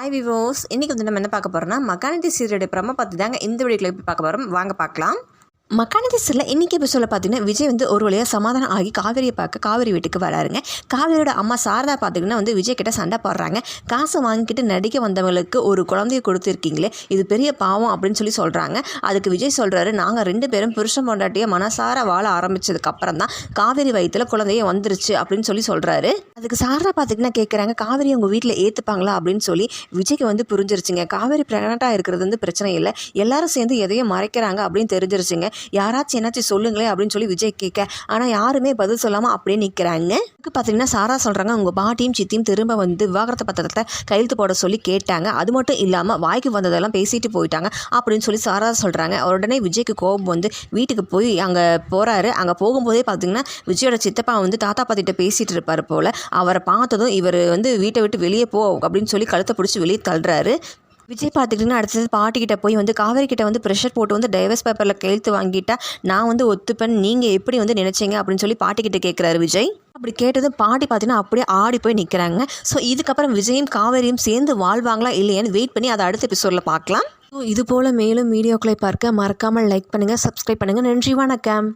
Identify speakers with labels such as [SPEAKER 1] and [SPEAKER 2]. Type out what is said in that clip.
[SPEAKER 1] Hi விவோஸ், இன்றைக்கி வந்து நம்ம என்ன பார்க்க போகிறோம்னா மகாநதி சீரியலுடைய ப்ரமோ பார்த்து தாங்க இந்த வீடியோவில் எப்படி பார்க்க போகிறோம். வாங்க பார்க்கலாம். மகாநதி சீரியலில் இன்றைக்கி எபிசோடில் பார்த்தீங்கன்னா விஜய் வந்து ஒரு வழியாக சமாதானம் ஆகி காவேரியை பார்க்க காவேரி வீட்டுக்கு வராருங்க. காவேரியோட அம்மா சாரதா பார்த்திங்கன்னா வந்து விஜய் கிட்ட சண்டை போடுறாங்க. காசை வாங்கிக்கிட்டு நடிக்க வந்தவங்களுக்கு ஒரு குழந்தைய கொடுத்துருக்கீங்களே, இது பெரிய பாவம் அப்படின்னு சொல்கிறாங்க. அதுக்கு விஜய் சொல்கிறாரு, நாங்கள் 2 பேரும் புருஷன் பொண்டாட்டியை மனசார வாழ ஆரம்பித்ததுக்கப்புறம் தான் காவேரி வயிற்றில் குழந்தைய வந்துருச்சு அப்படின்னு சொல்கிறாரு. அதுக்கு சாரதா பார்த்திங்கன்னா கேட்குறாங்க, காவேரி உங்கள் வீட்டில் ஏற்றுப்பாங்களா அப்படின்னு சொல்லி. விஜய்க்கு வந்து புரிஞ்சிருச்சுங்க, காவேரி ப்ரெக்னெண்ட்டாக இருக்கிறது வந்து பிரச்சனை இல்லை, எல்லாரும் சேர்ந்து எதையும் மறைக்கிறாங்க அப்படின்னு தெரிஞ்சிருச்சுங்க. யாராச்சும் என்னாச்சும் சொல்லுங்களேன் அப்படின்னு சொல்லி விஜய் கேட்க, ஆனால் யாருமே பதில் சொல்லாமல் அப்படியே நிற்கிறாங்க. பார்த்தீங்கன்னா சாரா சொல்கிறாங்க, உங்கள் பாட்டியும் சித்தியும் திரும்ப வந்து விவாகரத்து பத்திரத்தை கையெழுத்து போட சொல்லி கேட்டாங்க. அது மட்டும் இல்லாமல் வாய்க்கு வந்ததெல்லாம் பேசிட்டு போயிட்டாங்க அப்படின்னு சொல்லி சாரா சொல்கிறாங்க. உடனே விஜய்க்கு கோபம் வந்து வீட்டுக்கு போய் அங்கே போகிறாரு. அங்கே போகும்போதே பார்த்தீங்கன்னா விஜயோட சித்தப்பா வந்து தாத்தா பாத்திட்ட பேசிகிட்டு இருப்பார் போல். அவரை பார்த்ததும் இவர் வந்து வீட்டை விட்டு வெளியே போ அப்படின்னு சொல்லி கழுத்தை பிடிச்சி வெளியே தள்ளுறாரு. விஜய் பார்த்துக்கிட்டிங்கன்னா அடுத்தது பாட்டிக்கிட்ட போய் வந்து காவேரி கிட்ட வந்து ப்ரெஷர் போட்டு வந்து டைவர்ஸ் பேப்பரில் கையெழுத்து வாங்கிட்டா நான் வந்து ஒத்துப்பேன், நீங்கள் எப்படி வந்து நினைச்சீங்க அப்படின்னு சொல்லி பாட்டிக்கிட்ட கேட்குறாரு விஜய். அப்படி கேட்டதும் பாட்டி பார்த்தீங்கன்னா அப்படியே ஆடி போய் நிற்கிறாங்க. ஸோ இதுக்கப்புறம் விஜயும் காவேரியும் சேர்ந்து வாழ்வாங்களா இல்லையான்னு வெயிட் பண்ணி அதை அடுத்த எபிசோடில் பார்க்கலாம். ஸோ இது போல் மேலும் வீடியோக்களை பார்க்க மறக்காமல் லைக் பண்ணுங்கள், சப்ஸ்கிரைப் பண்ணுங்கள். நன்றி, வணக்கம்.